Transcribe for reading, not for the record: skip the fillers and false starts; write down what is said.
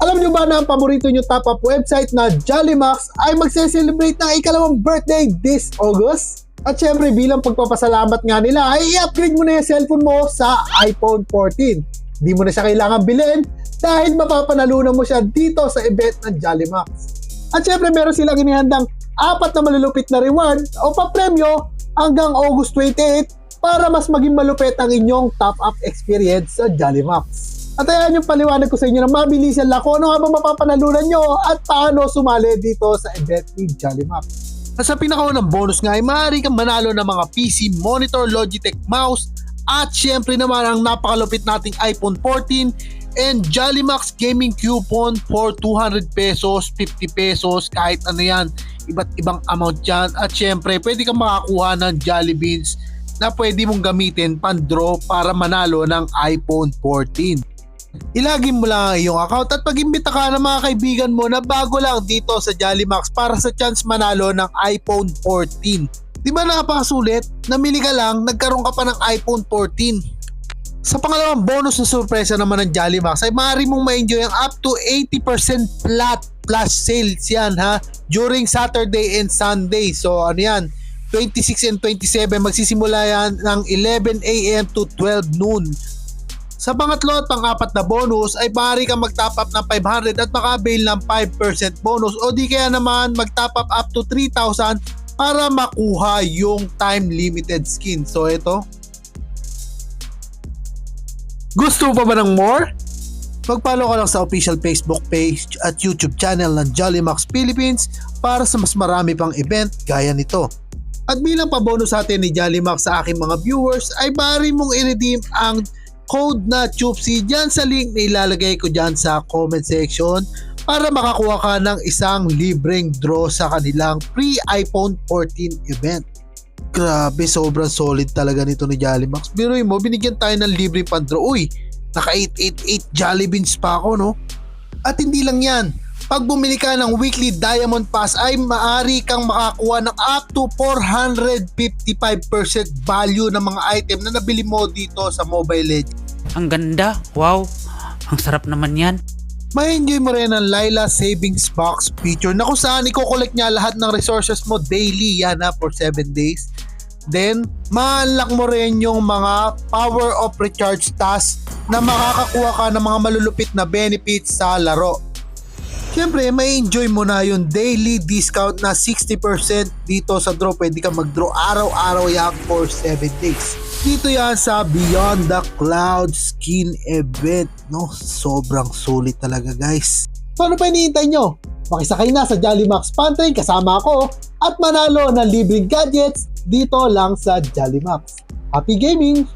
Alam nyo ba na ang paborito nyo top-up website na Jollymax ay magse-celebrate ng ikalawang birthday this August? At syempre bilang pagpapasalamat nga nila ay i-upgrade mo na yung cellphone mo sa iPhone 14. Di mo na siya kailangan bilhin dahil mapapanalunan mo siya dito sa event ng Jollymax. At syempre meron silang inihandang 4 na malulupit na reward o papremyo hanggang August 28 para mas maging malupit ang inyong top-up experience sa Jollymax. At ayan yung paliwanag ko sa inyo na mabilisan lang kung ano nga ba mapapanalunan nyo at paano sumali dito sa event ni Jollymax. At sa pinakaunang bonus nga ay maaari kang manalo ng mga PC, monitor, Logitech mouse at syempre naman ang napakalupit nating iPhone 14 and Jollymax gaming coupon for 200 pesos, 50 pesos, kahit ano yan, iba't ibang amount yan. At syempre pwede kang makakuha ng Jollybeans na pwede mong gamitin pan-draw para manalo ng iPhone 14. Ilagin mo lang ang iyong account at pag-imbita ka ng mga kaibigan mo na bago lang dito sa Jollymax para sa chance manalo ng iPhone 14. Di ba napakasulit? Namili ka lang, nagkaroon ka pa ng iPhone 14. Sa pangalawang bonus na sorpresa naman ng Jollymax ay maaari mong ma-enjoy ang up to 80% flat flash sales yan during Saturday and Sunday. So ano yan? 26 and 27 magsisimula yan ng 11 AM to 12 noon. Sa pangatlo at pang-apat na bonus ay maaari kang mag-top up ng 500 at maka-avail ng 5% bonus o di kaya naman mag-top up to 3,000 para makuha yung time limited skin. So ito. Gusto pa ba ng more? Mag-follow ka lang sa official Facebook page at YouTube channel ng Jollymax Philippines para sa mas marami pang event gaya nito. At bilang pa-bonus sa atin ni Jollymax sa aking mga viewers ay maaari mong i-redeem ang code na Chupsi dyan sa link na ilalagay ko dyan sa comment section para makakuha ka ng isang libreng draw sa kanilang free iPhone 14 event. Grabe, sobrang solid talaga nito ni Jollymax. Biruin mo, binigyan tayo ng libreng pan-draw. Uy, naka 888 Jollybeans pa ako, no? At hindi lang yan. Pag bumili ka ng weekly Diamond Pass ay maaari kang makakuha ng up to 455% value ng mga item na nabili mo dito sa Mobile Legends. Ang ganda, wow, ang sarap naman yan. May enjoy mo rin ang Laila Savings Box feature na kung saan i-collect niya lahat ng resources mo daily yan for 7 days. Then, ma-unlock mo rin yung mga power of recharge tasks na makakakuha ka ng mga malulupit na benefits sa laro. Siyempre, may enjoy mo na yung daily discount na 60% dito sa draw. Pwede ka mag-draw araw-araw yan for 7 days. Dito yan sa Beyond the Cloud Skin Event. No? Sobrang sulit talaga guys. So ano pa hinihintay nyo? Makisakay na sa Jollymax Pantry kasama ako at manalo ng libreng gadgets dito lang sa Jollymax. Happy gaming!